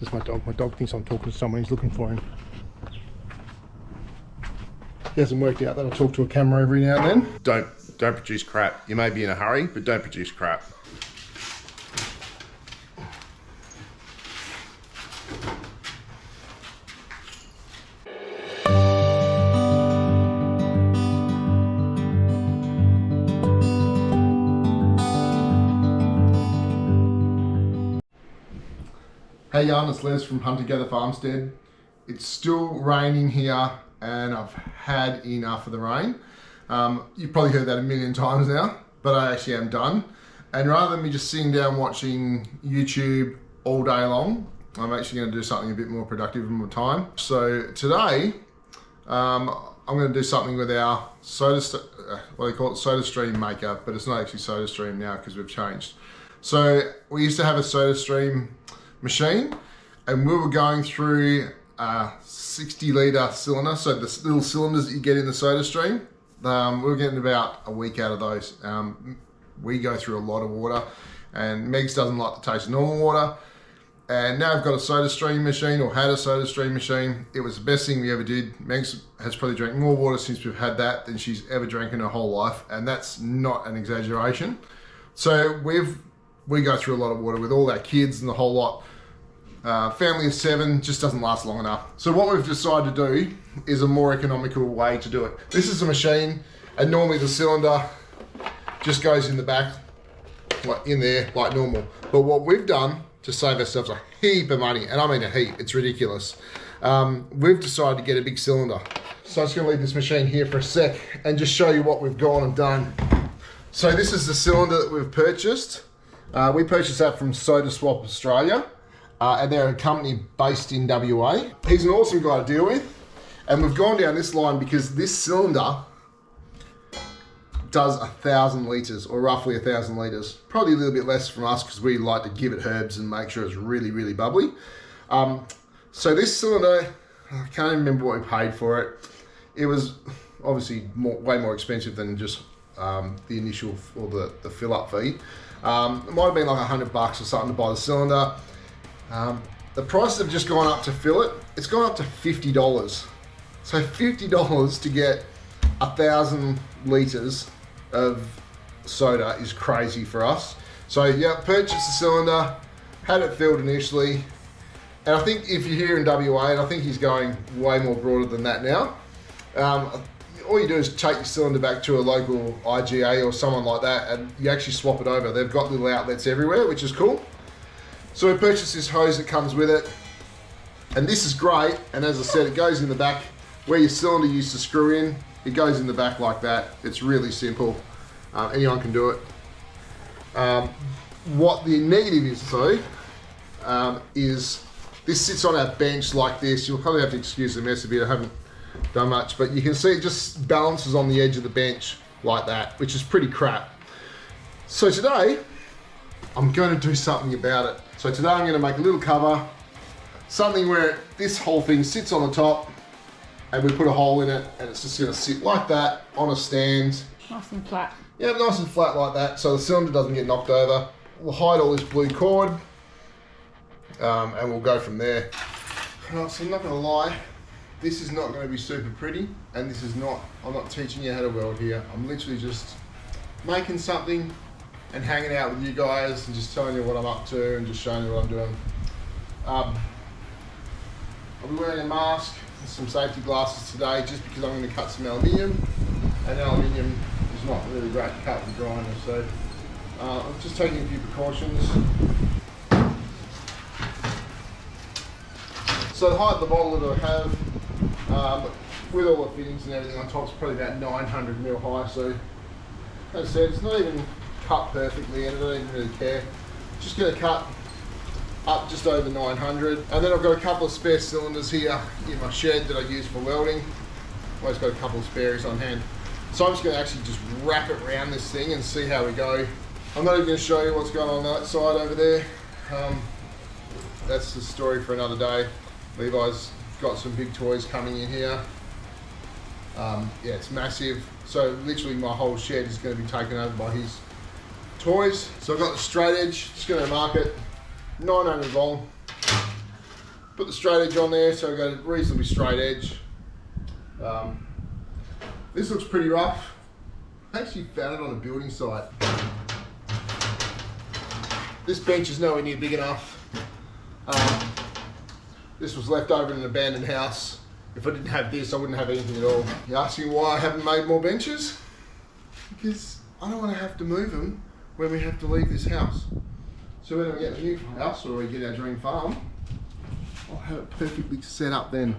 That's my dog. My dog thinks I'm talking to someone. He's looking for him. He hasn't worked out that I talk to a camera every now and then. Don't produce crap. You may be in a hurry, but don't produce crap. Hey yarn, it's Les from Hunt Together Farmstead. It's still raining here and I've had enough of the rain. You've probably heard that a million times now, but I actually am done. And rather than me just sitting down watching YouTube all day long, I'm actually going to do something a bit more productive with my time. So today, I'm going to do something with our sodastream maker, but it's not actually sodastream now because we've changed. So we used to have a sodastream machine and we were going through a 60 litre cylinder, so the little cylinders that you get in the sodastream. We were getting about a week out of those. We go through a lot of water and Megs doesn't like the taste of normal water. And now I've got a sodastream machine, or had a sodastream machine. It was the best thing we ever did. Megs has probably drank more water since we've had that than she's ever drank in her whole life, and that's not an exaggeration. So we go through a lot of water with all our kids and the whole lot. Family of 7 just doesn't last long enough. So what we've decided to do is a more economical way to do it. This is a machine, and normally the cylinder just goes in the back, like in there, like normal. But what we've done to save ourselves a heap of money, and I mean a heap, it's ridiculous. We've decided to get a big cylinder. So I'm just gonna leave this machine here for a sec and just show you what we've gone and done. So this is the cylinder that we've purchased. We purchased that from Soda Swap Australia. And they're a company based in WA. He's an awesome guy to deal with. And we've gone down this line because this cylinder does 1,000 litres, or roughly 1,000 litres. Probably a little bit less from us because we like to give it herbs and make sure it's really, really bubbly. So this cylinder, I can't even remember what we paid for it. It was obviously way more expensive than just the initial, or the fill up fee. It might have been like $100 or something to buy the cylinder. The prices have just gone up to fill it. It's gone up to $50. So $50 to get 1,000 litres of soda is crazy for us. So yeah, purchased the cylinder, had it filled initially. And I think if you're here in WA, and I think he's going way more broader than that now, all you do is take your cylinder back to a local IGA or someone like that, and you actually swap it over. They've got little outlets everywhere, which is cool. So we purchased this hose that comes with it, and this is great. And as I said, it goes in the back where your cylinder used to screw in. It goes in the back like that. It's really simple. Anyone can do it. What the negative is though, is this sits on our bench like this. You'll probably have to excuse the mess a bit. I haven't done much, but you can see it just balances on the edge of the bench like that, which is pretty crap. So today, I'm going to do something about it. So today I'm going to make a little cover, something where this whole thing sits on the top and we put a hole in it, and it's just going to sit like that on a stand. Nice and flat. Yeah, nice and flat like that, so the cylinder doesn't get knocked over. We'll hide all this blue cord, and we'll go from there. Right, so I'm not going to lie, this is not going to be super pretty, and this is not, I'm not teaching you how to weld here. I'm literally just making something and hanging out with you guys and just telling you what I'm up to and just showing you what I'm doing. I'll be wearing a mask and some safety glasses today just because I'm going to cut some aluminium, and aluminium is not really great to cut with a grinder, so I'm just taking a few precautions. So the height of the bottle that I have, with all the fittings and everything on top, is probably about 900mm high, so as I said, it's not even cut perfectly, and I don't even really care. Just going to cut up just over 900, and then I've got a couple of spare cylinders here in my shed that I use for welding. Always got a couple of spares on hand, so I'm just going to actually just wrap it around this thing and see how we go. I'm not even going to show you what's going on that side over there. That's the story for another day. Levi's got some big toys coming in here. Yeah, it's massive. So literally my whole shed is going to be taken over by his toys. So I've got the straight edge, just going to mark it 900 long. Put the straight edge on there, so we've got a reasonably straight edge. This looks pretty rough. I actually found it on a building site. This bench is nowhere near big enough. This was left over in an abandoned house. If I didn't have this, I wouldn't have anything at all. You're asking why I haven't made more benches? Because I don't want to have to move them when we have to leave this house. So when we get a new house or we get our dream farm, I'll have it perfectly set up then.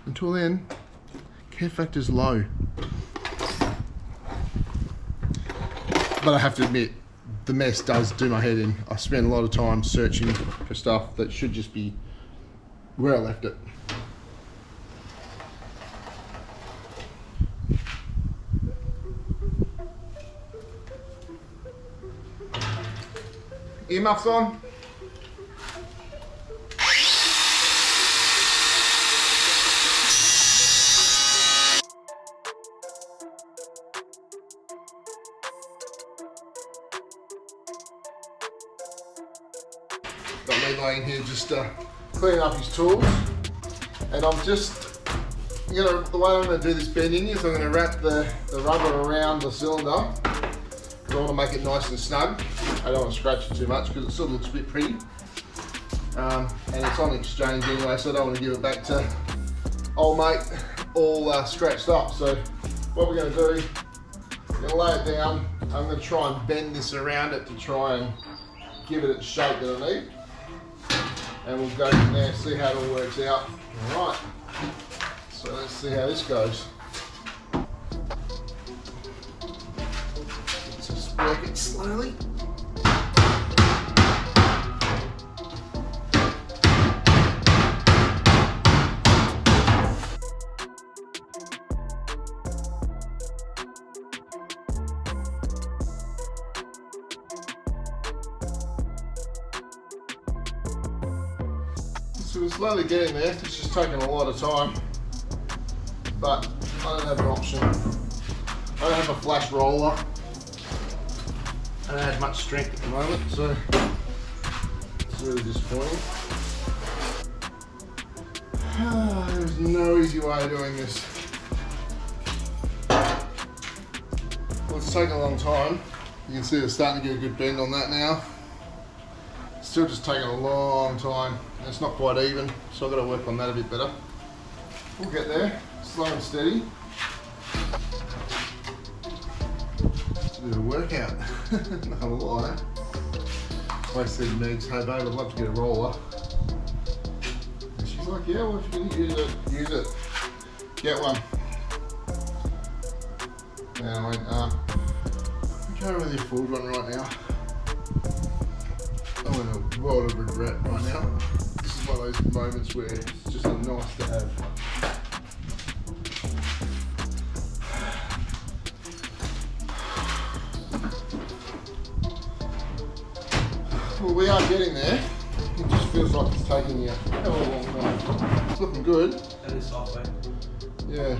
Until then, care factor's low. But I have to admit, the mess does do my head in. I spend a lot of time searching for stuff that should just be where I left it. Earmuffs on? Got me laying here just cleaning up his tools, and I'm just, the way I'm going to do this bending is I'm going to wrap the rubber around the cylinder because I want to make it nice and snug. I don't want to scratch it too much because it still looks a bit pretty, and it's on exchange anyway, so I don't want to give it back to old mate all scratched up. So what we're going to do, we're going to lay it down. I'm going to try and bend this around it to try and give it its shape that I need. And we'll go from there, see how it all works out. All right, so let's see how this goes. Let's just work it slowly. So we're slowly getting there. It's just taking a lot of time, but I don't have an option. I don't have a flash roller. I don't have much strength at the moment, so it's really disappointing. There's no easy way of doing this. Well, it's taken a long time. You can see it's starting to get a good bend on that now. Still just taking a long time. It's not quite even, so I've got to work on that a bit better. We'll get there, slow and steady. It's a bit of a workout, not gonna lie. I said Megs, hey babe, I'd love to get a roller. And she's like, yeah, well if you can use it, get one. And I went, I can't really afford one right now. I'm in a world of regret right now. This is one of those moments where it's just nice to have. Well, we are getting there. It just feels like it's taking you a hell of a long time. It's looking good. That is software. Yeah.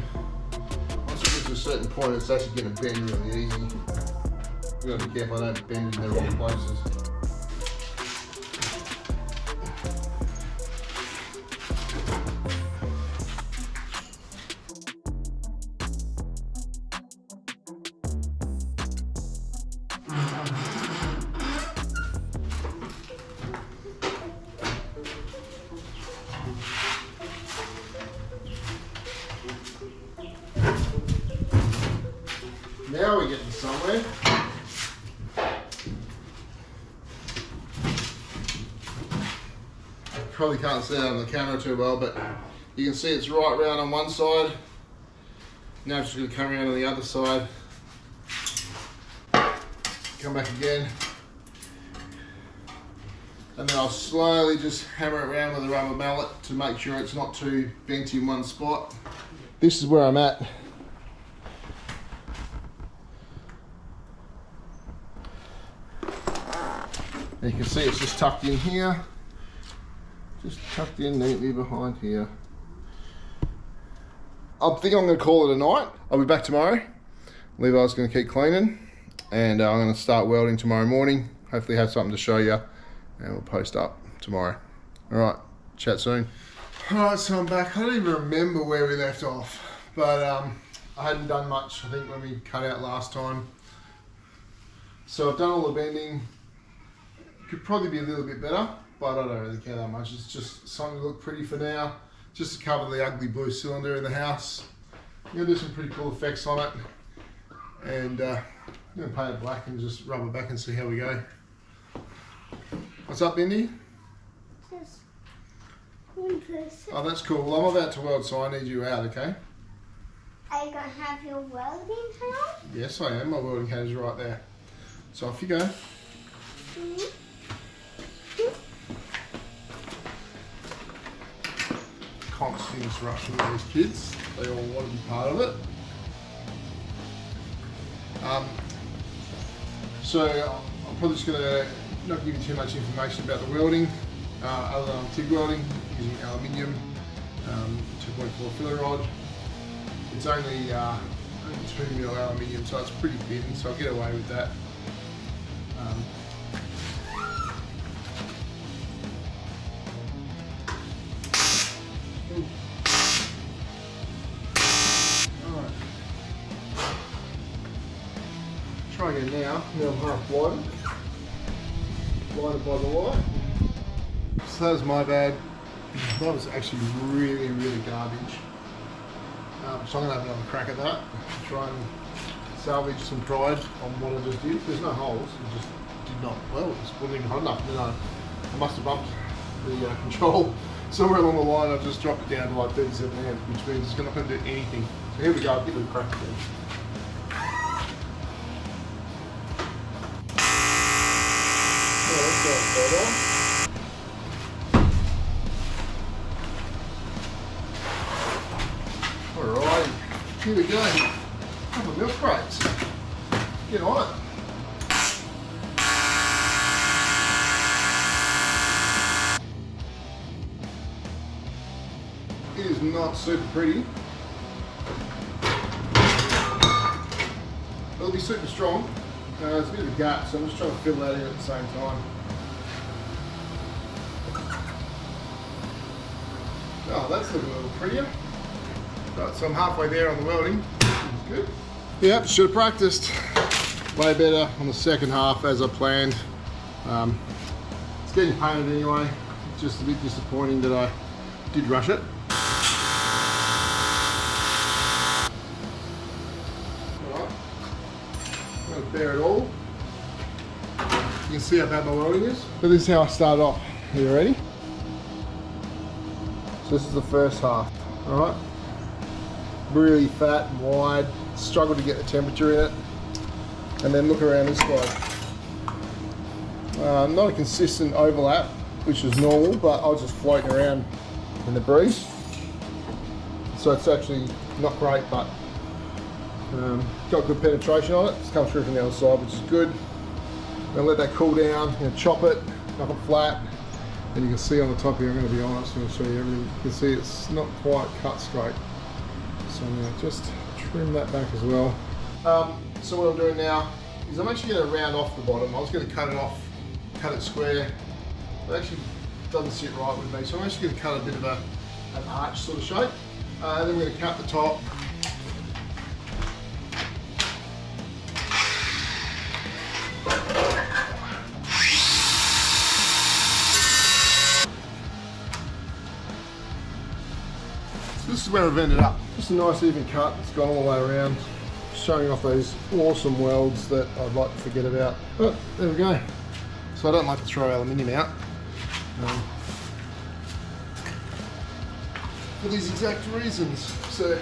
Once you get to a certain point, it's actually going to bend really easy. You've got to be careful I don't bend in the wrong places. Now we're getting somewhere. Probably can't see it on the camera too well, but you can see it's right round on one side. Now it's just going to come around on the other side. Come back again. And then I'll slowly just hammer it around with a rubber mallet to make sure it's not too bent in one spot. This is where I'm at. And you can see it's just tucked in here. Just tucked in neatly behind here. I think I'm going to call it a night. I'll be back tomorrow. Levi's going to keep cleaning. And I'm going to start welding tomorrow morning. Hopefully have something to show you. And we'll post up tomorrow. All right. Chat soon. Alright, so I'm back. I don't even remember where we left off, but I hadn't done much, I think, when we cut out last time. So I've done all the bending. Could probably be a little bit better, but I don't really care that much. It's just something to look pretty for now, just to cover the ugly blue cylinder in the house. I'm going to do some pretty cool effects on it, and I'm going to paint it black and just rub it back and see how we go. What's up, Indy? Just one person. Oh, that's cool. Well, I'm about to weld, so I need you out, okay? Are you going to have your welding hat? Yes, I am. My welding hat is right there. So off you go. Constant disruption with these kids. They all want to be part of it. So I'm probably just going to not give you too much information about the welding, other than TIG welding using aluminium, 2.4 filler rod. It's only 2mm aluminium, so it's pretty thin, so I'll get away with that. Alright. Try again now. Now I'm half blinded. Blinded by the light. So that was my bad. That was actually really, really garbage. So I'm going to have another crack at that. Try and salvage some pride on what I just did. There's no holes. It just did not. Well, it wasn't even hot enough. Then I must have bumped the control somewhere along the line. I've just dropped it down to like 37 amp, which means it's not going to do anything. So here we go. I'll give it a crack again. Alright, here we go. Couple of milk crates. Get on it. It is not super pretty. It'll be super strong. It's a bit of a gap, so I'm just trying to fill that in at the same time. Oh, that's looking a little prettier. Right, so I'm halfway there on the welding, which is good. Yep, should have practiced way better on the second half as I planned. It's getting painted anyway. It's just a bit disappointing that I did rush it. Alright, I'm going to bare it all. You can see how bad my welding is. So this is how I started off. Are you ready? So this is the first half, alright? Really fat and wide, struggle to get the temperature in it. And then look around this side. Not a consistent overlap, which is normal, but I was just floating around in the breeze. So it's actually not great, but got good penetration on it. It's come through from the other side, which is good. I'm gonna let that cool down, chop it, knock it flat. And you can see on the top here, I'm going to be honest, I'm going to show you everything. You can see it's not quite cut straight. So I'm going to just trim that back as well. So what I'm doing now is I'm actually going to round off the bottom. I was going to cut it off, cut it square. It actually doesn't sit right with me. So I'm actually going to cut a bit of an arch sort of shape. And then we're going to cut the top. This is where I've ended up. Just a nice even cut. It's gone all the way around, showing off those awesome welds that I'd like to forget about. But there we go. So I don't like to throw aluminium out for these exact reasons. So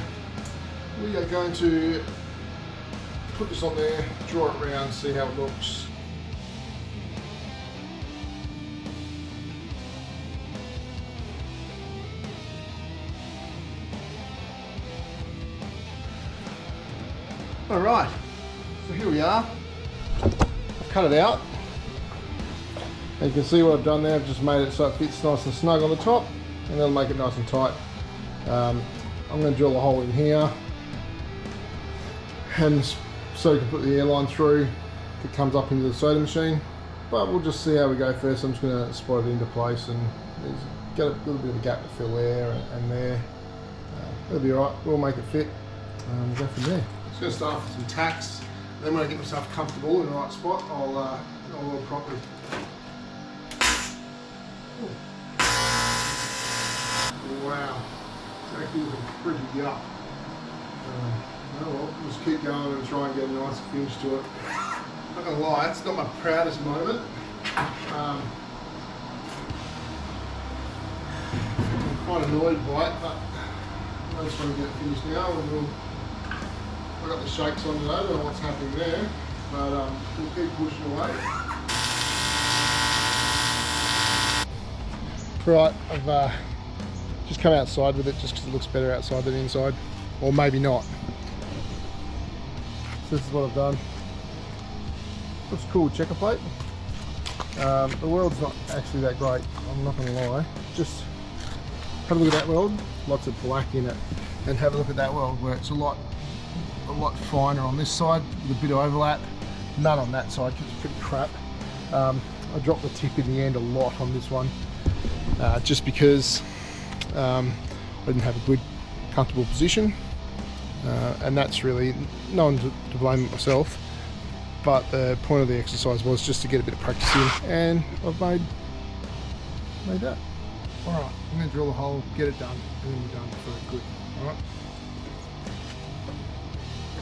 we are going to put this on there, draw it around, see how it looks. Alright, so here we are. I've cut it out. And you can see what I've done there. I've just made it so it fits nice and snug on the top, and that'll make it nice and tight. I'm going to drill a hole in here, and so you can put the airline through if it comes up into the soda machine. But we'll just see how we go first. I'm just going to spot it into place, and there's Got a little bit of a gap to fill there and there. It'll be alright, we'll make it fit. We'll go from there. Just going to start with some tacks. Then when I get myself comfortable in the right spot, I'll weld properly. Wow, it's actually looking pretty yuck. Oh well, just keep going and try and get a nice finish to it. Not gonna lie, it's not my proudest moment. I'm quite annoyed by it, but I just want to get it finished now. And I've got the shakes on today, I don't know what's happening there, but we'll keep pushing away. Right, I've just come outside with it just because it looks better outside than inside, or maybe not. So this is what I've done. Looks cool, checker plate. The weld's not actually that great, I'm not going to lie. Just have a look at that weld, lots of black in it, and have a look at that weld where it's a lot finer on this side with a bit of overlap. None on that side because it's pretty crap. I dropped the tip in the end a lot on this one, just because I didn't have a good, comfortable position, and that's really no one to blame but myself. But the point of the exercise was just to get a bit of practice in, and I've made that. All right, I'm going to drill a hole, get it done, and then we're done for good. All right.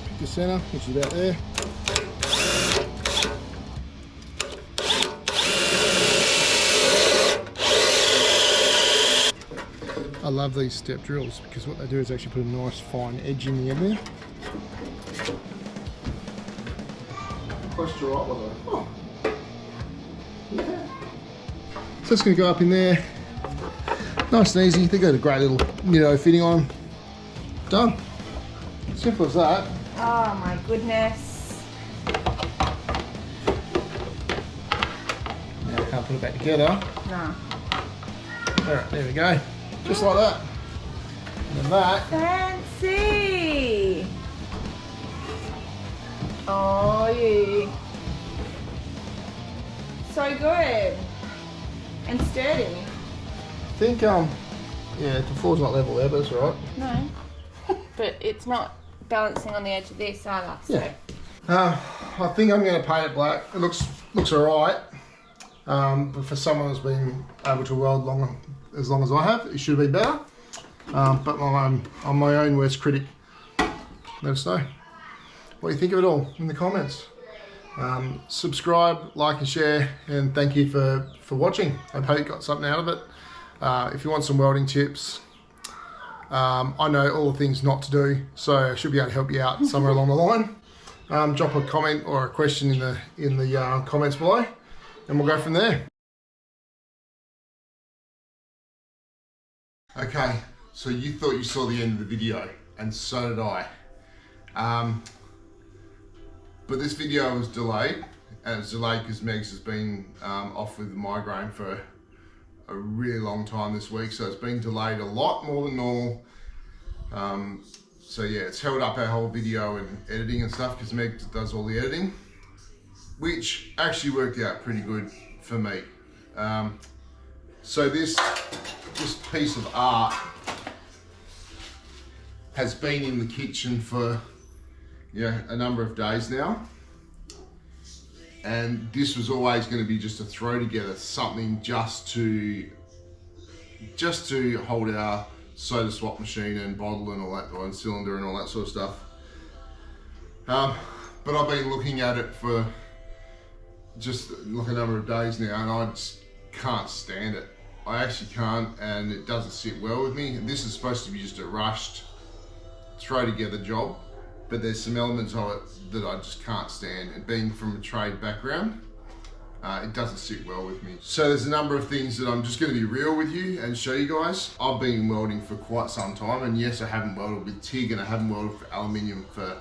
Pick the center, which is about there. I love these step drills because what they do is actually put a nice fine edge in the end there. Close to right, oh. Yeah. So it's going to go up in there. Nice and easy. They got a great little Nitto fitting on them. Done. Simple as that. Oh my goodness. Now I can't put it back together. No. Alright, there we go. Just like that. And then that. Fancy. Oh yeah. So good. And sturdy. I think yeah, the floor's not level there, but it's alright. No. But it's not balancing on the edge of this either. So. Yeah. I think I'm going to paint it black. It looks alright. But for someone who's been able to weld as long as I have, it should have been better. But I'm my own worst critic. Let us know what you think of it all in the comments. Subscribe, like and share, and thank you for watching. I hope you got something out of it. If you want some welding tips, I know all the things not to do, so I should be able to help you out somewhere along the line. Drop a comment or a question in the comments below, and we'll go from there. Okay, so you thought you saw the end of the video, and so did I. But this video was delayed, and it's delayed because Megs has been off with migraine for a really long time this week, so it's been delayed a lot more than normal. So yeah, it's held up our whole video and editing and stuff because Meg does all the editing, which actually worked out pretty good for me. So this piece of art has been in the kitchen for a number of days now, and this was always going to be just to throw together something just to hold our soda swap machine and bottle and all that, and cylinder and all that sort of stuff. But I've been looking at it for just like a number of days now, and I just can't stand it. I actually can't, and it doesn't sit well with me. And this is supposed to be just a rushed throw together job, but there's some elements of it that I just can't stand, and being from a trade background, it doesn't sit well with me. So there's a number of things that I'm just going to be real with you and show you guys. I've been welding for quite some time, and yes, I haven't welded with TIG and I haven't welded for aluminium for a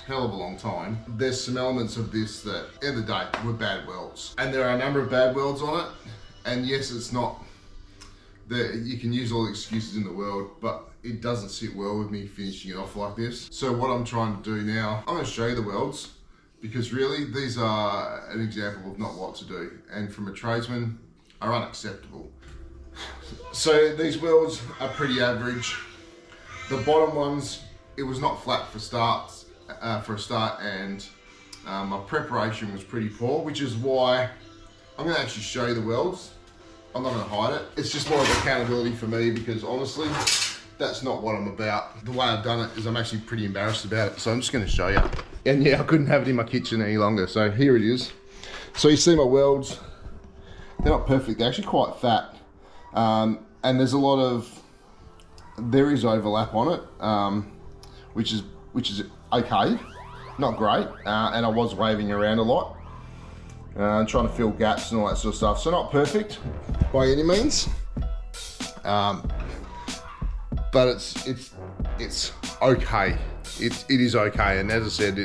hell of a long time. There's some elements of this that, at the end of the day, were bad welds. And there are a number of bad welds on it, and yes, it's not you can use all the excuses in the world, but it doesn't sit well with me finishing it off like this. So what I'm trying to do now, I'm going to show you the welds, because really these are an example of not what to do, and from a tradesman are unacceptable. So these welds are pretty average. The bottom ones, it was not flat for a start, and my preparation was pretty poor, which is why I'm going to actually show you the welds. I'm not going to hide it. It's just more of accountability for me, because honestly, that's not what I'm about. The way I've done it is I'm actually pretty embarrassed about it, so I'm just going to show you. And yeah, I couldn't have it in my kitchen any longer, so here it is. So you see my welds, they're not perfect, they're actually quite fat. And there's there is overlap on it, which is okay, not great. And I was waving around a lot, trying to fill gaps and all that sort of stuff. So not perfect by any means, but it's okay. It is okay, and as I said,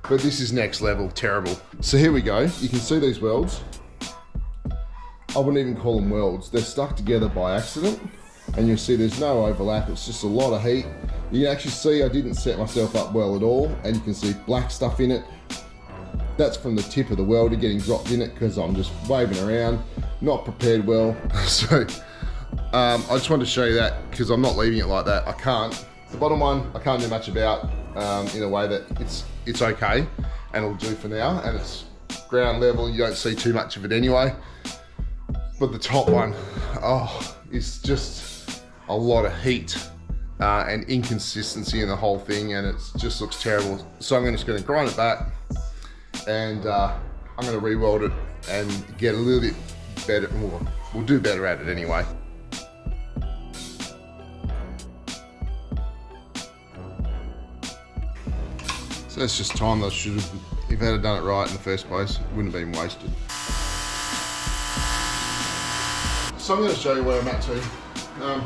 but this is next level terrible. So here we go. You can see these welds. I wouldn't even call them welds. They're stuck together by accident, and you'll see there's no overlap. It's just a lot of heat. You can actually see I didn't set myself up well at all, and you can see black stuff in it. That's from the tip of the welder getting dropped in it, because I'm just waving around, not prepared well. So I just wanted to show you that, because I'm not leaving it like that. I can't. The bottom one I can't do much about, in a way that it's okay, and it'll do for now, and it's ground level. You don't see too much of it anyway. But the top one, oh, it's just a lot of heat and inconsistency in the whole thing, and it just looks terrible. So I'm just going to grind it back, and I'm going to re-weld it and get a little bit better. We'll do better at it anyway. So it's just time that I should have, if I had done it right in the first place, it wouldn't have been wasted. So I'm going to show you where I'm at too. I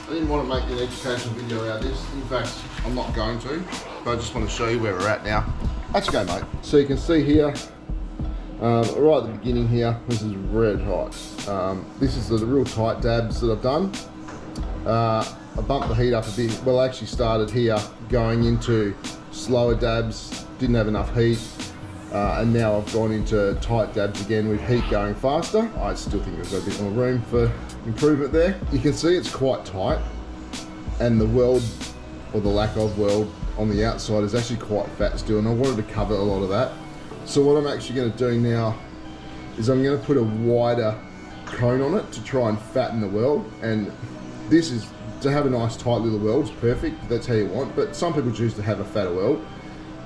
didn't want to make an educational video out of this. In fact, I'm not going to, but I just want to show you where we're at now. Let's go, mate. So you can see here, right at the beginning here, this is red hot. This is the real tight dabs that I've done. I bumped the heat up a bit. Well, I actually started here going into slower dabs, didn't have enough heat. And now I've gone into tight dabs again with heat going faster. I still think there's a bit more room for improvement there. You can see it's quite tight, and the weld, or the lack of weld on the outside, is actually quite fat still, and I wanted to cover a lot of that. So what I'm actually going to do now is I'm going to put a wider cone on it to try and fatten the weld, and this is to have a nice tight little weld. It's perfect, that's how you want, but some people choose to have a fatter weld.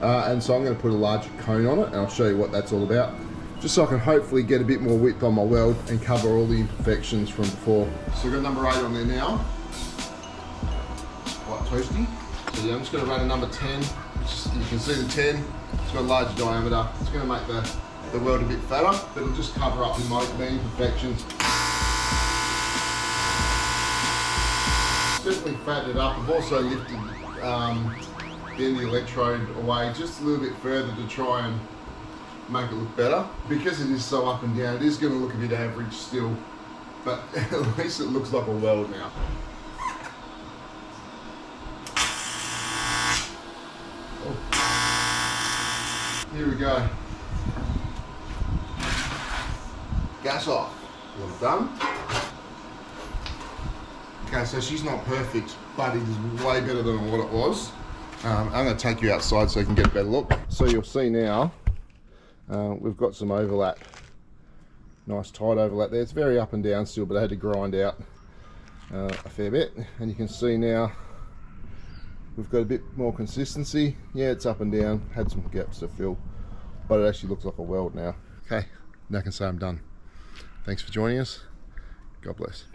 And so I'm going to put a larger cone on it, and I'll show you what that's all about, just so I can hopefully get a bit more width on my weld and cover all the imperfections from before. So we've got number 8 on there now. It's quite toasty. So yeah, I'm just going to run a number 10. You can see the 10, it's got a larger diameter. It's going to make the weld a bit fatter, but it'll just cover up the imperfections. Definitely fattened it up. I've also lifted the end of the electrode away just a little bit further to try and make it look better. Because it is so up and down, it is going to look a bit average still, but at least it looks like a weld now. Oh. Here we go. Gas off. Well done. Okay, so she's not perfect, but it is way better than what it was. I'm going to take you outside so you can get a better look. So you'll see now, we've got some overlap. Nice tight overlap there. It's very up and down still, but I had to grind out a fair bit. And you can see now, we've got a bit more consistency. Yeah, it's up and down, had some gaps to fill, but it actually looks like a weld now. Okay, now I can say I'm done. Thanks for joining us. God bless.